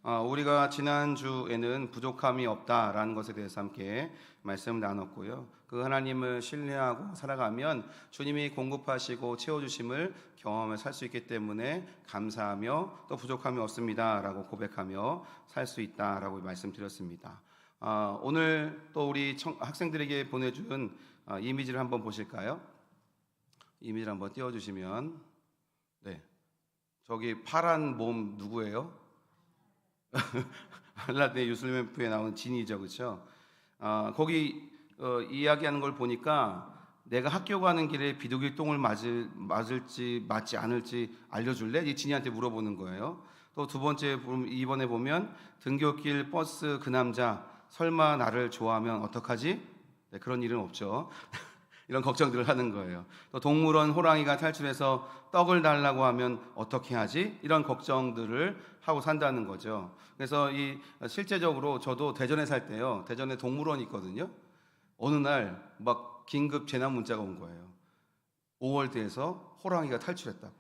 우리가 지난주에는 부족함이 없다라는 것에 대해서 함께 말씀을 나눴고요. 그 하나님을 신뢰하고 살아가면 주님이 공급하시고 채워주심을 경험해 살 수 있기 때문에 감사하며 또 부족함이 없습니다라고 고백하며 살 수 있다라고 말씀드렸습니다. 오늘 또 우리 학생들에게 보내준 이미지를 한번 보실까요? 이미지를 한번 띄워주시면, 네, 저기 파란 몸 누구예요? 알라딘의 요술램프에 나오는 진이죠, 그렇죠? 거기 이야기하는 걸 보니까 내가 학교 가는 길에 비둘기 똥을 맞을지 맞지 않을지 알려줄래? 이 진이한테 물어보는 거예요. 또 두 번째 이번에 보면 등굣길 버스 그 남자 설마 나를 좋아하면 어떡하지? 네, 그런 일은 없죠. 이런 걱정들을 하는 거예요. 또 동물원 호랑이가 탈출해서 떡을 달라고 하면 어떻게 하지? 이런 걱정들을 하고 산다는 거죠. 그래서 실제적으로 저도 대전에 살 때요. 대전에 동물원이 있거든요. 어느 날 막 긴급 재난 문자가 온 거예요. 5월대에서 호랑이가 탈출했다고.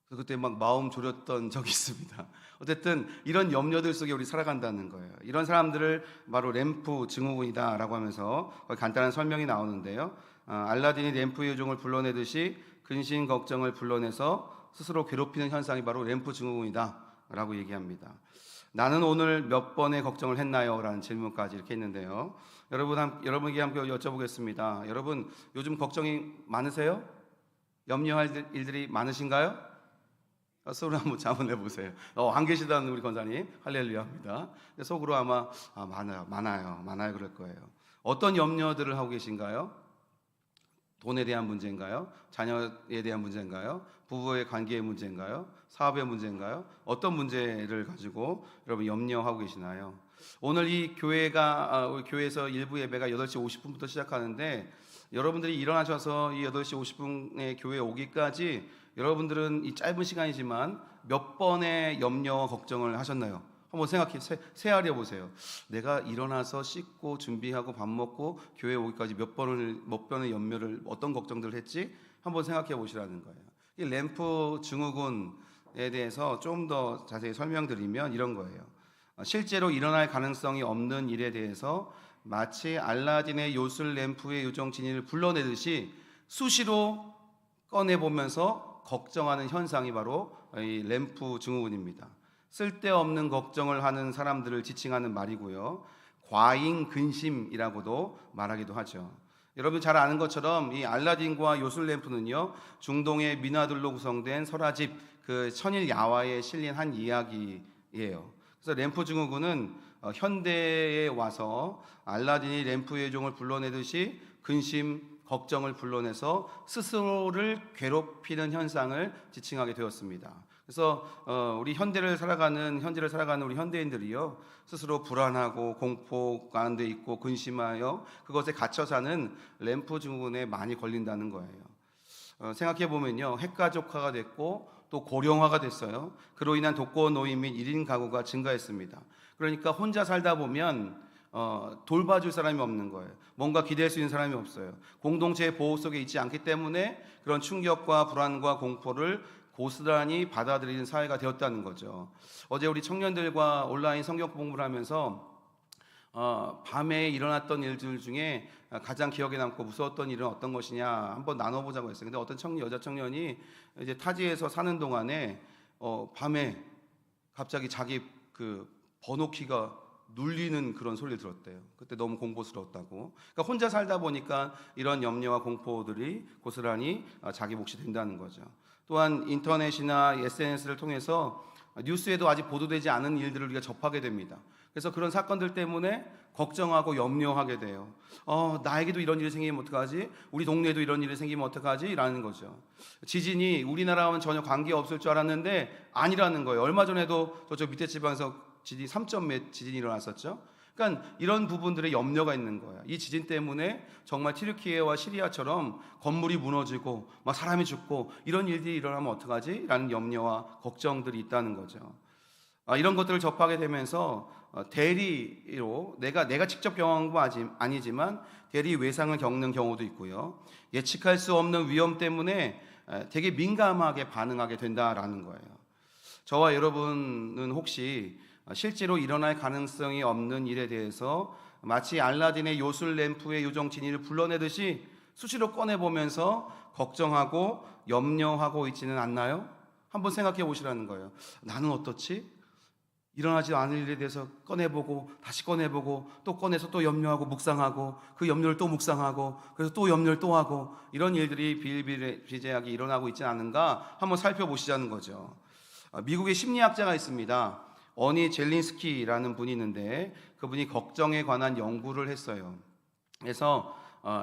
그래서 그때 막 마음 졸였던 적이 있습니다. 어쨌든 이런 염려들 속에 우리 살아간다는 거예요. 이런 사람들을 바로 램프 증후군이다라고 하면서 간단한 설명이 나오는데요. 알라딘이 램프의 요정을 불러내듯이 근심 걱정을 불러내서 스스로 괴롭히는 현상이 바로 램프 증후군이다라고 얘기합니다. 나는 오늘 몇 번의 걱정을 했나요? 라는 질문까지 이렇게 했는데요. 여러분에게 함께 여쭤보겠습니다. 여러분 요즘 걱정이 많으세요? 염려할 일들이 많으신가요? 속으로 한번 자문해 보세요. 안 계시다는 우리 권사님 할렐루야입니다. 속으로 아마 많아요 그럴 거예요. 어떤 염려들을 하고 계신가요? 돈에 대한 문제인가요? 자녀에 대한 문제인가요? 부부의 관계의 문제인가요? 사업의 문제인가요? 어떤 문제를 가지고 여러분 염려하고 계시나요? 오늘 이 우리 교회에서 일부 예배가 8시 50분부터 시작하는데 여러분들이 일어나셔서 이 8시 50분에 교회에 오기까지 여러분들은 이 짧은 시간이지만 몇 번의 염려와 걱정을 하셨나요? 한번 세하려 보세요. 내가 일어나서 씻고 준비하고 밥 먹고 교회 오기까지 몇 번의 염려를 어떤 걱정들을 했지? 한번 생각해 보시라는 거예요. 이 램프 증후군에 대해서 좀 더 자세히 설명드리면 이런 거예요. 실제로 일어날 가능성이 없는 일에 대해서 마치 알라딘의 요술 램프의 요정 진이를 불러내듯이 수시로 꺼내보면서 걱정하는 현상이 바로 이 램프 증후군입니다. 쓸데없는 걱정을 하는 사람들을 지칭하는 말이고요. 과잉 근심이라고도 말하기도 하죠. 여러분 잘 아는 것처럼 이 알라딘과 요술 램프는요, 중동의 민화들로 구성된 설화집 그 천일 야화에 실린 한 이야기예요. 그래서 램프 증후군은 현대에 와서 알라딘이 램프의 종을 불러내듯이 근심, 걱정을 불러내서 스스로를 괴롭히는 현상을 지칭하게 되었습니다. 그래서 우리 현재를 살아가는 우리 현대인들이요, 스스로 불안하고 공포 가운데 있고 근심하여 그것에 갇혀 사는 램프 증후군에 많이 걸린다는 거예요. 생각해 보면요, 핵가족화가 됐고 또 고령화가 됐어요. 그로 인한 독거 노인 및 1인 가구가 증가했습니다. 그러니까 혼자 살다 보면 돌봐줄 사람이 없는 거예요. 뭔가 기댈 수 있는 사람이 없어요. 공동체의 보호 속에 있지 않기 때문에 그런 충격과 불안과 공포를 고스란히 받아들이는 사회가 되었다는 거죠. 어제 우리 청년들과 온라인 성경 공부를 하면서 밤에 일어났던 일들 중에 가장 기억에 남고 무서웠던 일은 어떤 것이냐 한번 나눠보자고 했어요. 근데 어떤 여자 청년이 이제 타지에서 사는 동안에 밤에 갑자기 자기 그 번호키가 눌리는 그런 소리를 들었대요. 그때 너무 공포스러웠다고. 그러니까 혼자 살다 보니까 이런 염려와 공포들이 고스란히 자기 몫이 된다는 거죠. 또한 인터넷이나 SNS를 통해서 뉴스에도 아직 보도되지 않은 일들을 우리가 접하게 됩니다. 그래서 그런 사건들 때문에 걱정하고 염려하게 돼요. 나에게도 이런 일이 생기면 어떡하지? 우리 동네에도 이런 일이 생기면 어떡하지? 라는 거죠. 지진이 우리나라와는 전혀 관계없을 줄 알았는데 아니라는 거예요. 얼마 전에도 저쪽 밑에 지방에서 지진이 3.몇 지진이 일어났었죠. 그러니까 이런 부분들에 염려가 있는 거야. 이 지진 때문에 정말 튀르키예와 시리아처럼 건물이 무너지고 막 사람이 죽고 이런 일들이 일어나면 어떡하지? 라는 염려와 걱정들이 있다는 거죠. 이런 것들을 접하게 되면서 대리로 내가 직접 경험한 건 아니지만 대리 외상을 겪는 경우도 있고요. 예측할 수 없는 위험 때문에 되게 민감하게 반응하게 된다라는 거예요. 저와 여러분은 혹시 실제로 일어날 가능성이 없는 일에 대해서 마치 알라딘의 요술 램프의 요정 지니를 불러내듯이 수시로 꺼내보면서 걱정하고 염려하고 있지는 않나요? 한번 생각해 보시라는 거예요. 나는 어떻지? 일어나지 않을 일에 대해서 꺼내보고 다시 꺼내보고 또 꺼내서 또 염려하고 묵상하고 그 염려를 또 묵상하고 그래서 또 염려를 또 하고 이런 일들이 비일비재하게 일어나고 있지 않은가 한번 살펴보시자는 거죠. 미국의 심리학자가 있습니다. 어니 젤린스키라는 분이 있는데 그분이 걱정에 관한 연구를 했어요. 그래서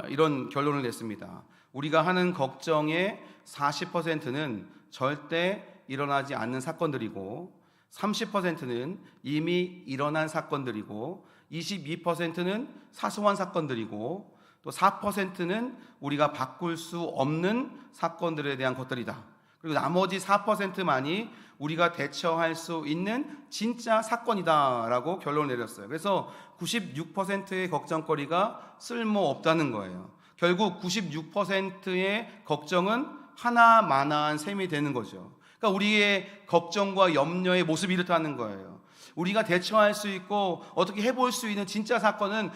이런 결론을 냈습니다. 우리가 하는 걱정의 40%는 절대 일어나지 않는 사건들이고 30%는 이미 일어난 사건들이고 22%는 사소한 사건들이고 또 4%는 우리가 바꿀 수 없는 사건들에 대한 것들이다. 그리고 나머지 4%만이 우리가 대처할 수 있는 진짜 사건이다라고 결론을 내렸어요. 그래서 96%의 걱정거리가 쓸모없다는 거예요. 결국 96%의 걱정은 하나마나한 셈이 되는 거죠. 그러니까 우리의 걱정과 염려의 모습이 이렇다는 거예요. 우리가 대처할 수 있고 어떻게 해볼 수 있는 진짜 사건은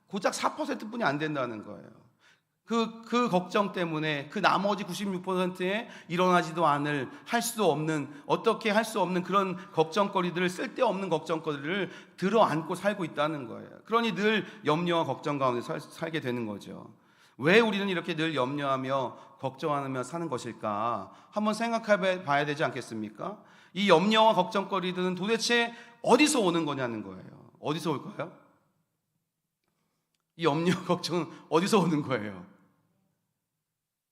고작 4%뿐이 안 된다는 거예요. 그 걱정 때문에 그 나머지 96%에 일어나지도 않을, 할 수도 없는, 어떻게 할 수 없는 그런 걱정거리들을, 쓸데없는 걱정거리를 들어 안고 살고 있다는 거예요. 그러니 늘 염려와 걱정 가운데 살게 되는 거죠. 왜 우리는 이렇게 늘 염려하며 걱정하며 사는 것일까? 한번 생각해 봐야 되지 않겠습니까? 이 염려와 걱정거리들은 도대체 어디서 오는 거냐는 거예요. 어디서 올까요? 이 염려, 걱정은 어디서 오는 거예요?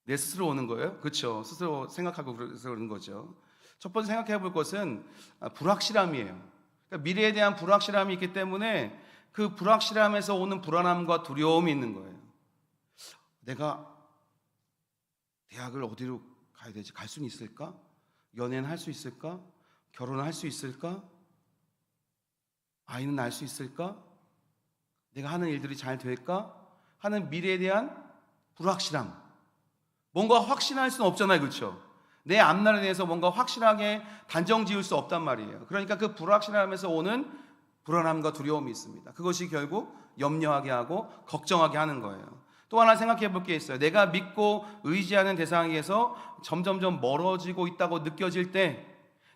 내 스스로 오는 거예요? 그렇죠. 스스로 생각하고 그래서 그런 거죠. 첫 번째 생각해 볼 것은 불확실함이에요. 그러니까 미래에 대한 불확실함이 있기 때문에 그 불확실함에서 오는 불안함과 두려움이 있는 거예요. 내가 대학을 어디로 가야 되지? 갈 수는 있을까? 연애는 할 수 있을까? 결혼을 할 수 있을까? 아이는 낳을 수 있을까? 내가 하는 일들이 잘 될까? 하는 미래에 대한 불확실함. 뭔가 확신할 수는 없잖아요. 그렇죠? 내 앞날에 대해서 뭔가 확실하게 단정 지을 수 없단 말이에요. 그러니까 그 불확실함에서 오는 불안함과 두려움이 있습니다. 그것이 결국 염려하게 하고 걱정하게 하는 거예요. 또 하나 생각해 볼 게 있어요. 내가 믿고 의지하는 대상에서 점점점 멀어지고 있다고 느껴질 때,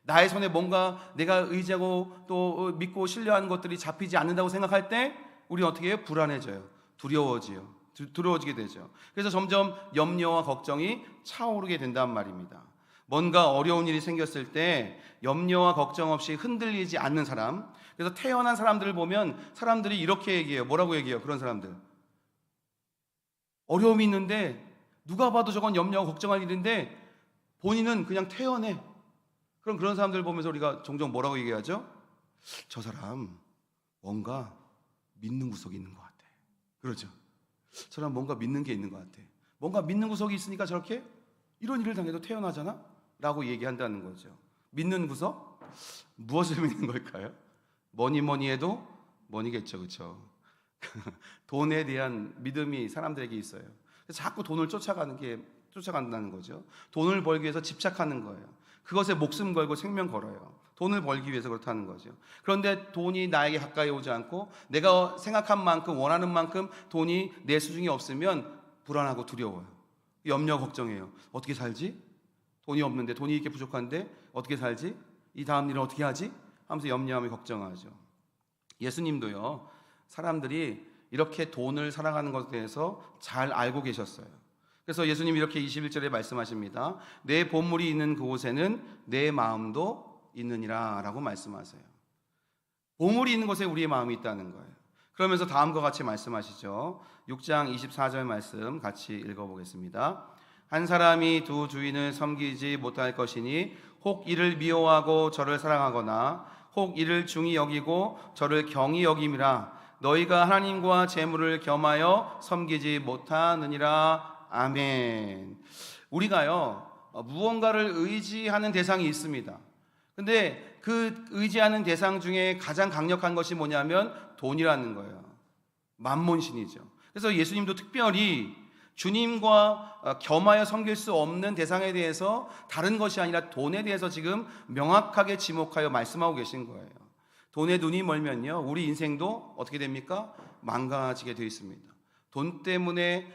나의 손에 뭔가 내가 의지하고 또 믿고 신뢰하는 것들이 잡히지 않는다고 생각할 때 우리는 어떻게 해요? 불안해져요. 두려워지게 되죠. 그래서 점점 염려와 걱정이 차오르게 된단 말입니다. 뭔가 어려운 일이 생겼을 때 염려와 걱정 없이 흔들리지 않는 사람, 그래서 태어난 사람들을 보면 사람들이 이렇게 얘기해요. 뭐라고 얘기해요? 그런 사람들, 어려움이 있는데 누가 봐도 저건 염려하고 걱정할 일인데 본인은 그냥 태어내. 그럼 그런 사람들 보면서 우리가 종종 뭐라고 얘기하죠? 저 사람 뭔가 믿는 구석이 있는 것 같아. 그러죠. 저 사람 뭔가 믿는 게 있는 것 같아. 뭔가 믿는 구석이 있으니까 저렇게 이런 일을 당해도 태어나잖아? 라고 얘기한다는 거죠. 믿는 구석? 무엇을 믿는 걸까요? 뭐니 해도 뭐니겠죠. 그렇죠? 돈에 대한 믿음이 사람들에게 있어요. 그래서 자꾸 돈을 쫓아간다는 거죠. 돈을 벌기 위해서 집착하는 거예요. 그것에 목숨 걸고 생명 걸어요. 돈을 벌기 위해서 그렇다는 거죠. 그런데 돈이 나에게 가까이 오지 않고 내가 생각한 만큼, 원하는 만큼 돈이 내 수중에 없으면 불안하고 두려워요. 염려, 걱정해요. 어떻게 살지? 돈이 없는데, 돈이 이렇게 부족한데 어떻게 살지? 이 다음 일은 어떻게 하지? 하면서 염려하며 걱정하죠. 예수님도요, 사람들이 이렇게 돈을 사랑하는 것에 대해서 잘 알고 계셨어요. 그래서 예수님이 이렇게 21절에 말씀하십니다. 내 보물이 있는 그곳에는 내 마음도 있느니라 라고 말씀하세요. 보물이 있는 곳에 우리의 마음이 있다는 거예요. 그러면서 다음과 같이 말씀하시죠. 6장 24절 말씀 같이 읽어보겠습니다. 한 사람이 두 주인을 섬기지 못할 것이니 혹 이를 미워하고 저를 사랑하거나 혹 이를 중히 여기고 저를 경히 여김이라. 너희가 하나님과 재물을 겸하여 섬기지 못하느니라. 아멘. 우리가요, 무언가를 의지하는 대상이 있습니다. 근데 그 의지하는 대상 중에 가장 강력한 것이 뭐냐면 돈이라는 거예요. 만몬신이죠. 그래서 예수님도 특별히 주님과 겸하여 섬길 수 없는 대상에 대해서 다른 것이 아니라 돈에 대해서 지금 명확하게 지목하여 말씀하고 계신 거예요. 돈에 눈이 멀면요, 우리 인생도 어떻게 됩니까? 망가지게 되어 있습니다. 돈 때문에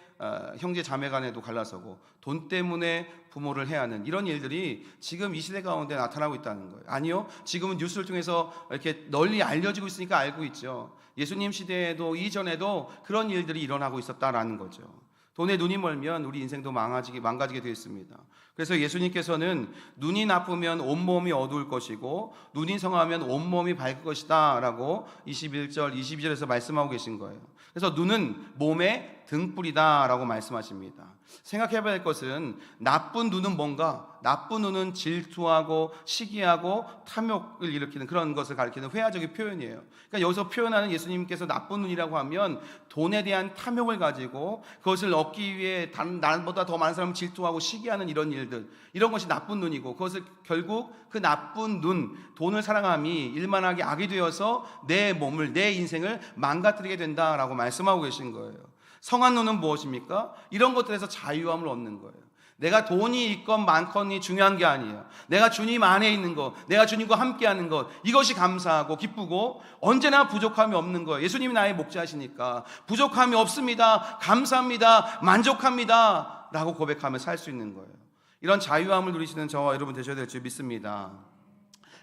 형제 자매 간에도 갈라서고, 돈 때문에 부모를 해야 하는 이런 일들이 지금 이 시대 가운데 나타나고 있다는 거예요. 아니요, 지금은 뉴스를 통해서 이렇게 널리 알려지고 있으니까 알고 있죠. 예수님 시대에도 이전에도 그런 일들이 일어나고 있었다라는 거죠. 돈에 눈이 멀면 우리 인생도 망가지게 되어 있습니다. 그래서 예수님께서는 눈이 나쁘면 온몸이 어두울 것이고 눈이 성하면 온몸이 밝을 것이다 라고 21절 22절에서 말씀하고 계신 거예요. 그래서 눈은 몸의 등불이다 라고 말씀하십니다. 생각해 봐야 할 것은, 나쁜 눈은 뭔가? 나쁜 눈은 질투하고 시기하고 탐욕을 일으키는 그런 것을 가리키는 회화적인 표현이에요. 그러니까 여기서 표현하는 예수님께서 나쁜 눈이라고 하면 돈에 대한 탐욕을 가지고 그것을 얻기 위해 나보다 더 많은 사람을 질투하고 시기하는 이런 일들, 이런 것이 나쁜 눈이고, 그것을 결국 그 나쁜 눈, 돈을 사랑함이 일만하게 악이 되어서 내 몸을, 내 인생을 망가뜨리게 된다라고 말씀하고 계신 거예요. 성한 눈은 무엇입니까? 이런 것들에서 자유함을 얻는 거예요. 내가 돈이 있건 많건이 중요한 게 아니에요. 내가 주님 안에 있는 것, 내가 주님과 함께하는 것, 이것이 감사하고 기쁘고 언제나 부족함이 없는 거예요. 예수님이 나의 목자시니까 부족함이 없습니다, 감사합니다, 만족합니다 라고 고백하며 살 수 있는 거예요. 이런 자유함을 누리시는 저와 여러분 되셔야 될 줄 믿습니다.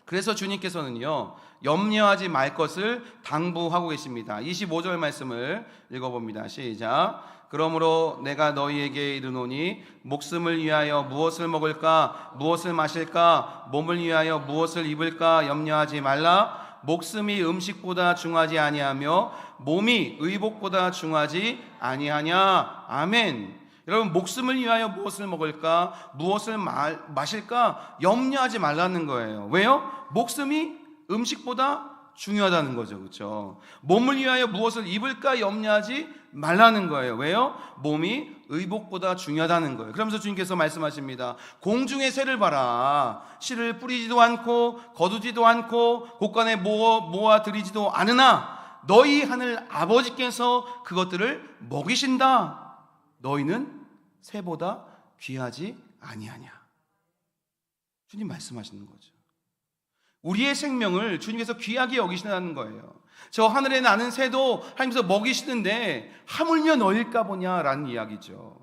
그래서 주님께서는요, 염려하지 말 것을 당부하고 계십니다. 25절 말씀을 읽어봅니다. 시작. 그러므로 내가 너희에게 이르노니 목숨을 위하여 무엇을 먹을까, 무엇을 마실까, 몸을 위하여 무엇을 입을까 염려하지 말라. 목숨이 음식보다 중하지 아니하며 몸이 의복보다 중하지 아니하냐. 아멘. 여러분, 목숨을 위하여 무엇을 먹을까, 무엇을 마실까 염려하지 말라는 거예요. 왜요? 목숨이 음식보다 중요하다는 거죠. 그렇죠? 몸을 위하여 무엇을 입을까 염려하지 말라는 거예요. 왜요? 몸이 의복보다 중요하다는 거예요. 그러면서 주님께서 말씀하십니다. 공중의 새를 봐라. 씨를 뿌리지도 않고 거두지도 않고 곳간에 모아 들이지도 않으나 너희 하늘 아버지께서 그것들을 먹이신다. 너희는 새보다 귀하지 아니하냐. 주님 말씀하시는 거죠. 우리의 생명을 주님께서 귀하게 여기신다는 거예요. 저 하늘에 나는 새도 하나님께서 먹이시는데 하물며 너일까 보냐라는 이야기죠.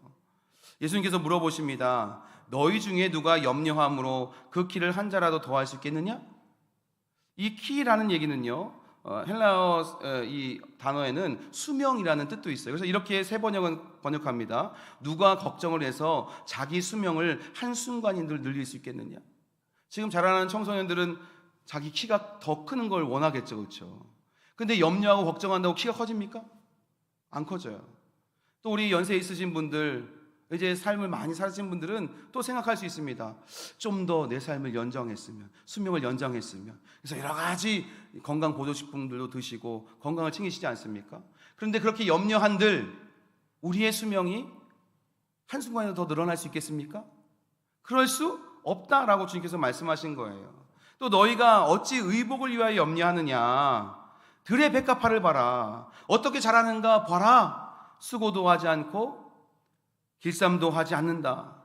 예수님께서 물어보십니다. 너희 중에 누가 염려함으로 그 키를 한 자라도 더할 수 있겠느냐? 이 키라는 얘기는요, 헬라어 이 단어에는 수명이라는 뜻도 있어요. 그래서 이렇게 세 번역은 번역합니다. 누가 걱정을 해서 자기 수명을 한순간인들 늘릴 수 있겠느냐? 지금 자라나는 청소년들은 자기 키가 더 크는 걸 원하겠죠. 그렇죠? 근데 염려하고 걱정한다고 키가 커집니까? 안 커져요. 또 우리 연세 있으신 분들, 이제 삶을 많이 사신 분들은 또 생각할 수 있습니다. 좀 더 내 삶을 연장했으면, 수명을 연장했으면. 그래서 여러 가지 건강 보조식품들도 드시고 건강을 챙기시지 않습니까? 그런데 그렇게 염려한들 우리의 수명이 한순간에 더 늘어날 수 있겠습니까? 그럴 수 없다라고 주님께서 말씀하신 거예요. 또 너희가 어찌 의복을 위하여 염려하느냐? 들의 백합화를 봐라. 어떻게 자라는가 봐라. 수고도 하지 않고 길쌈도 하지 않는다.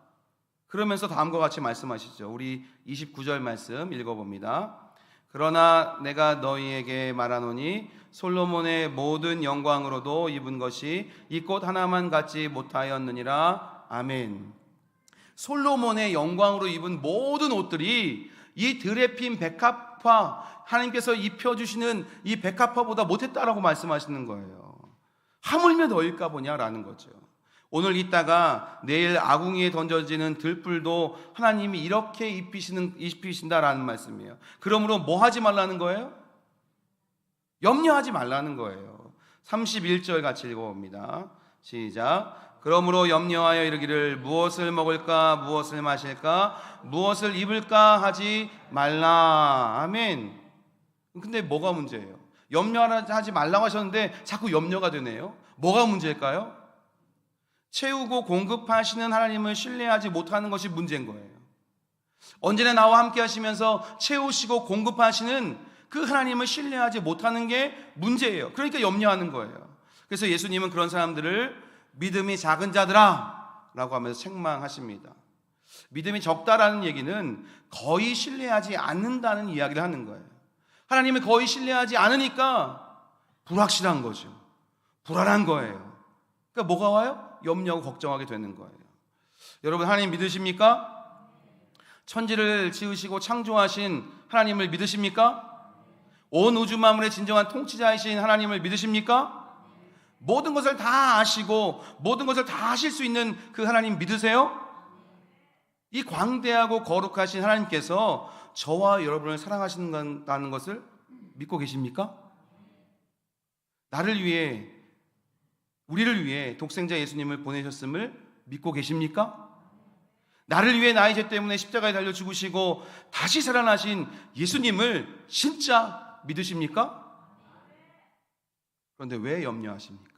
그러면서 다음과 같이 말씀하시죠. 우리 29절 말씀 읽어봅니다. 그러나 내가 너희에게 말하노니 솔로몬의 모든 영광으로도 입은 것이 이 꽃 하나만 갖지 못하였느니라. 아멘. 솔로몬의 영광으로 입은 모든 옷들이 이 들에 핀 백합화, 하나님께서 입혀주시는 이 백합화보다 못했다라고 말씀하시는 거예요. 하물며 너일까 보냐라는 거죠. 오늘 있다가 내일 아궁이에 던져지는 들불도 하나님이 이렇게 입히신다라는 말씀이에요. 그러므로 뭐 하지 말라는 거예요? 염려하지 말라는 거예요. 31절 같이 읽어봅니다. 시작. 그러므로 염려하여 이르기를 무엇을 먹을까, 무엇을 마실까, 무엇을 입을까 하지 말라. 아멘. 근데 뭐가 문제예요? 염려하지 말라고 하셨는데 자꾸 염려가 되네요. 뭐가 문제일까요? 채우고 공급하시는 하나님을 신뢰하지 못하는 것이 문제인 거예요. 언제나 나와 함께 하시면서 채우시고 공급하시는 그 하나님을 신뢰하지 못하는 게 문제예요. 그러니까 염려하는 거예요. 그래서 예수님은 그런 사람들을 믿음이 작은 자들아 라고 하면서 책망하십니다. 믿음이 적다라는 얘기는 거의 신뢰하지 않는다는 이야기를 하는 거예요. 하나님을 거의 신뢰하지 않으니까 불확실한 거죠. 불안한 거예요. 그러니까 뭐가 와요? 염려하고 걱정하게 되는 거예요. 여러분, 하나님 믿으십니까? 천지를 지으시고 창조하신 하나님을 믿으십니까? 온 우주 만물의 진정한 통치자이신 하나님을 믿으십니까? 모든 것을 다 아시고 모든 것을 다 하실 수 있는 그 하나님 믿으세요? 이 광대하고 거룩하신 하나님께서 저와 여러분을 사랑하신다는 것을 믿고 계십니까? 나를 위해, 우리를 위해 독생자 예수님을 보내셨음을 믿고 계십니까? 나를 위해 나의 죄 때문에 십자가에 달려 죽으시고 다시 살아나신 예수님을 진짜 믿으십니까? 그런데 왜 염려하십니까?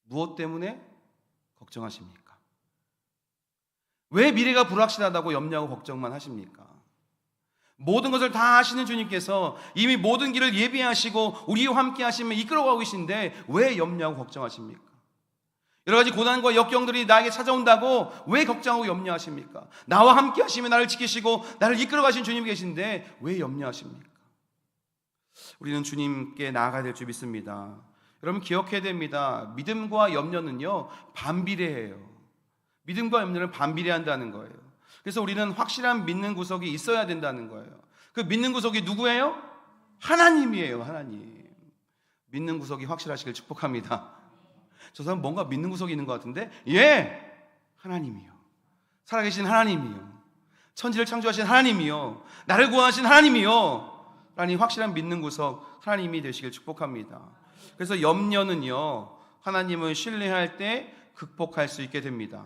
무엇 때문에 걱정하십니까? 왜 미래가 불확실하다고 염려하고 걱정만 하십니까? 모든 것을 다 하시는 주님께서 이미 모든 길을 예비하시고 우리와 함께 하시며 이끌어가고 계신데 왜 염려하고 걱정하십니까? 여러 가지 고난과 역경들이 나에게 찾아온다고 왜 걱정하고 염려하십니까? 나와 함께 하시며 나를 지키시고 나를 이끌어가신 주님이 계신데 왜 염려하십니까? 우리는 주님께 나아가야 될 줄 믿습니다. 여러분, 기억해야 됩니다. 믿음과 염려는요 반비례해요. 믿음과 염려는 반비례한다는 거예요. 그래서 우리는 확실한 믿는 구석이 있어야 된다는 거예요. 그 믿는 구석이 누구예요? 하나님이에요. 하나님. 믿는 구석이 확실하시길 축복합니다. 저 사람 뭔가 믿는 구석이 있는 것 같은데, 예, 하나님이요. 살아계신 하나님이요. 천지를 창조하신 하나님이요. 나를 구원하신 하나님이요. 라니 확실한 믿는 구석 하나님이 되시길 축복합니다. 그래서 염려는요 하나님을 신뢰할 때 극복할 수 있게 됩니다.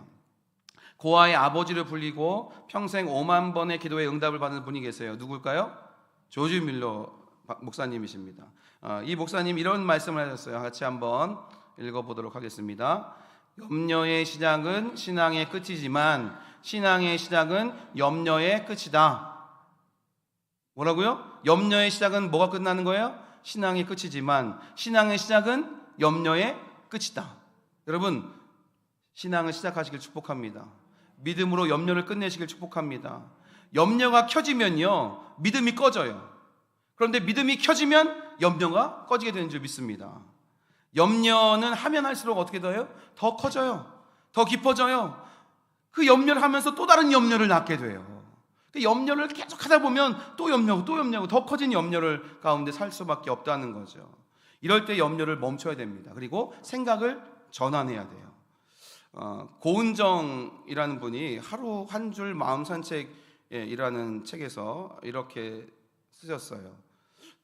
고아의 아버지를 불리고 평생 5만 번의 기도에 응답을 받은 분이 계세요. 누굴까요? 조지 밀러 목사님이십니다. 이 목사님 이런 말씀을 하셨어요. 같이 한번 읽어보도록 하겠습니다. 염려의 시작은 신앙의 끝이지만 신앙의 시작은 염려의 끝이다. 뭐라고요? 염려의 시작은 뭐가 끝나는 거예요? 신앙의 끝이지만 신앙의 시작은 염려의 끝이다. 여러분, 신앙을 시작하시길 축복합니다. 믿음으로 염려를 끝내시길 축복합니다. 염려가 켜지면요 믿음이 꺼져요. 그런데 믿음이 켜지면 염려가 꺼지게 되는 줄 믿습니다. 염려는 하면 할수록 어떻게 돼요? 더 커져요. 더 깊어져요. 그 염려를 하면서 또 다른 염려를 낳게 돼요. 그 염려를 계속 하다 보면 또 염려하고 또 염려하고 더 커진 염려를 가운데 살 수밖에 없다는 거죠. 이럴 때 염려를 멈춰야 됩니다. 그리고 생각을 전환해야 돼요. 고은정이라는 분이 하루 한 줄 마음 산책이라는 책에서 이렇게 쓰셨어요.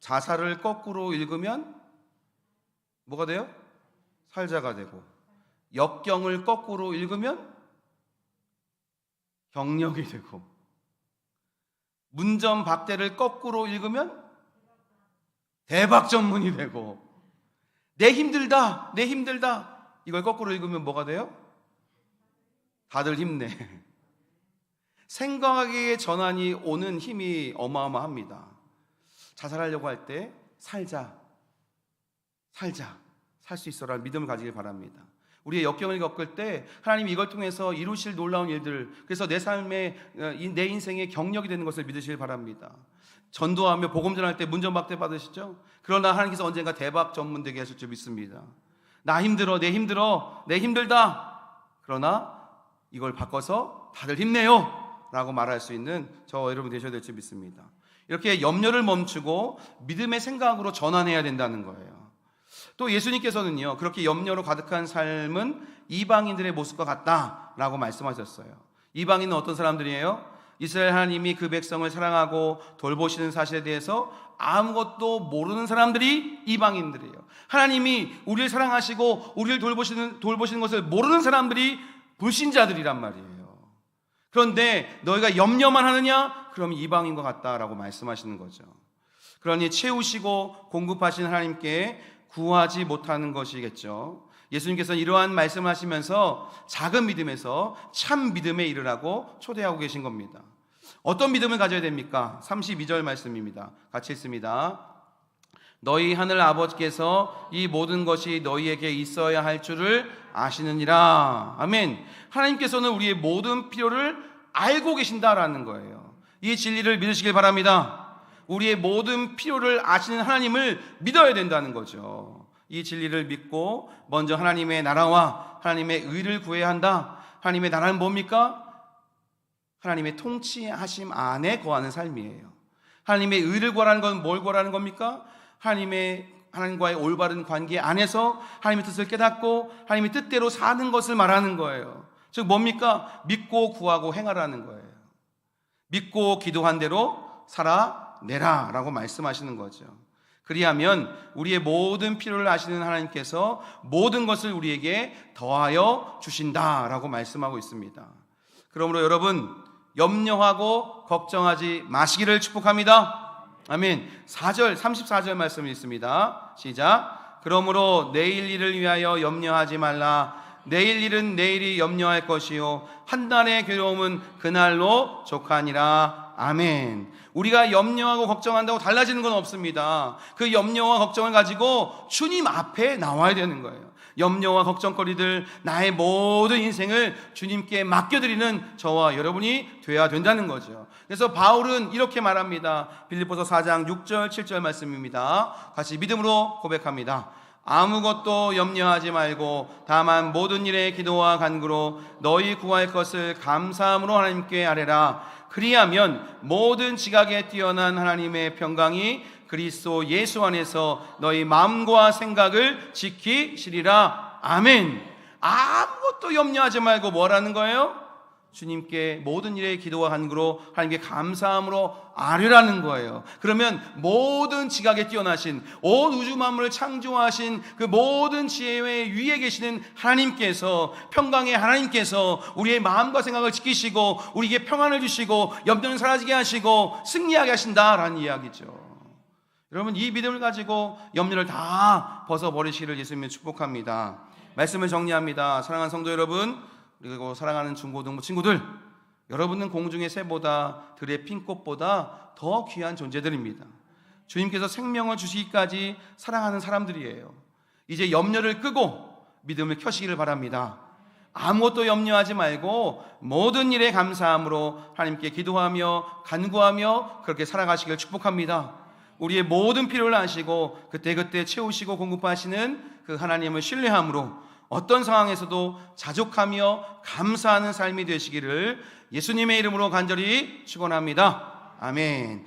자살을 거꾸로 읽으면 뭐가 돼요? 살자가 되고, 역경을 거꾸로 읽으면 경력이 되고, 문전박대를 거꾸로 읽으면 대박 전문이 되고, 내 힘들다 이걸 거꾸로 읽으면 뭐가 돼요? 다들 힘내. 생각의 전환이 오는 힘이 어마어마합니다. 자살하려고 할 때 살자, 살 수 있어라는 믿음을 가지길 바랍니다. 우리의 역경을 겪을 때 하나님이 이걸 통해서 이루실 놀라운 일들, 그래서 내 삶에, 내 인생의 경력이 되는 것을 믿으시길 바랍니다. 전도하며 복음 전할 때 문전박대 받으시죠? 그러나 하나님께서 언젠가 대박 전문되게 하실 줄 믿습니다. 나 힘들어, 내 힘들다. 그러나 이걸 바꿔서 다들 힘내요 라고 말할 수 있는 저와 여러분 되셔야 될 줄 믿습니다. 이렇게 염려를 멈추고 믿음의 생각으로 전환해야 된다는 거예요. 또 예수님께서는요 그렇게 염려로 가득한 삶은 이방인들의 모습과 같다라고 말씀하셨어요. 이방인은 어떤 사람들이에요? 이스라엘 하나님이 그 백성을 사랑하고 돌보시는 사실에 대해서 아무것도 모르는 사람들이 이방인들이에요. 하나님이 우리를 사랑하시고 우리를 돌보시는 것을 모르는 사람들이 불신자들이란 말이에요. 그런데 너희가 염려만 하느냐? 그럼 이방인과 같다라고 말씀하시는 거죠. 그러니 채우시고 공급하신 하나님께 구하지 못하는 것이겠죠. 예수님께서는 이러한 말씀을 하시면서 작은 믿음에서 참 믿음에 이르라고 초대하고 계신 겁니다. 어떤 믿음을 가져야 됩니까? 32절 말씀입니다. 같이 읽습니다. 너희 하늘 아버지께서 이 모든 것이 너희에게 있어야 할 줄을 아시느니라. 아멘. 하나님께서는 우리의 모든 필요를 알고 계신다라는 거예요. 이 진리를 믿으시길 바랍니다. 우리의 모든 필요를 아시는 하나님을 믿어야 된다는 거죠. 이 진리를 믿고 먼저 하나님의 나라와 하나님의 의를 구해야 한다. 하나님의 나라는 뭡니까? 하나님의 통치하심 안에 거하는 삶이에요. 하나님의 의를 구하라는 건 뭘 구하라는 겁니까? 하나님과의 올바른 관계 안에서 하나님의 뜻을 깨닫고 하나님의 뜻대로 사는 것을 말하는 거예요. 즉 뭡니까? 믿고 구하고 행하라는 거예요. 믿고 기도한 대로 살아내라 라고 말씀하시는 거죠. 그리하면 우리의 모든 필요를 아시는 하나님께서 모든 것을 우리에게 더하여 주신다라고 말씀하고 있습니다. 그러므로 여러분 염려하고 걱정하지 마시기를 축복합니다. 아멘. 34절 말씀이 있습니다. 시작. 그러므로 내일 일을 위하여 염려하지 말라. 내일 일은 내일이 염려할 것이요 한날의 괴로움은 그날로 족하니라. 아멘. 우리가 염려하고 걱정한다고 달라지는 건 없습니다. 그 염려와 걱정을 가지고 주님 앞에 나와야 되는 거예요. 염려와 걱정거리들, 나의 모든 인생을 주님께 맡겨드리는 저와 여러분이 되어야 된다는 거죠. 그래서 바울은 이렇게 말합니다. 빌립보서 4장 6절 7절 말씀입니다. 같이 믿음으로 고백합니다. 아무것도 염려하지 말고 다만 모든 일에 기도와 간구로 너희 구할 것을 감사함으로 하나님께 아뢰라. 그리하면 모든 지각에 뛰어난 하나님의 평강이 그리스도 예수 안에서 너희 마음과 생각을 지키시리라. 아멘. 아무것도 염려하지 말고 뭐라는 거예요? 주님께 모든 일에 기도와 간구로 하나님께 감사함으로 아뢰라는 거예요. 그러면 모든 지각에 뛰어나신 온 우주 만물을 창조하신 그 모든 지혜의 위에 계시는 하나님께서, 평강의 하나님께서 우리의 마음과 생각을 지키시고 우리에게 평안을 주시고 염려는 사라지게 하시고 승리하게 하신다라는 이야기죠. 여러분 이 믿음을 가지고 염려를 다 벗어버리시기를 예수님의 축복합니다. 말씀을 정리합니다. 사랑하는 성도 여러분, 그리고 사랑하는 중고등부 친구들, 여러분은 공중의 새보다 들의 핀꽃보다 더 귀한 존재들입니다. 주님께서 생명을 주시기까지 사랑하는 사람들이에요. 이제 염려를 끄고 믿음을 켜시기를 바랍니다. 아무것도 염려하지 말고 모든 일에 감사함으로 하나님께 기도하며 간구하며 그렇게 살아가시길 축복합니다. 우리의 모든 필요를 아시고 그때그때 채우시고 공급하시는 그 하나님을 신뢰함으로 어떤 상황에서도 자족하며 감사하는 삶이 되시기를 예수님의 이름으로 간절히 축원합니다. 아멘.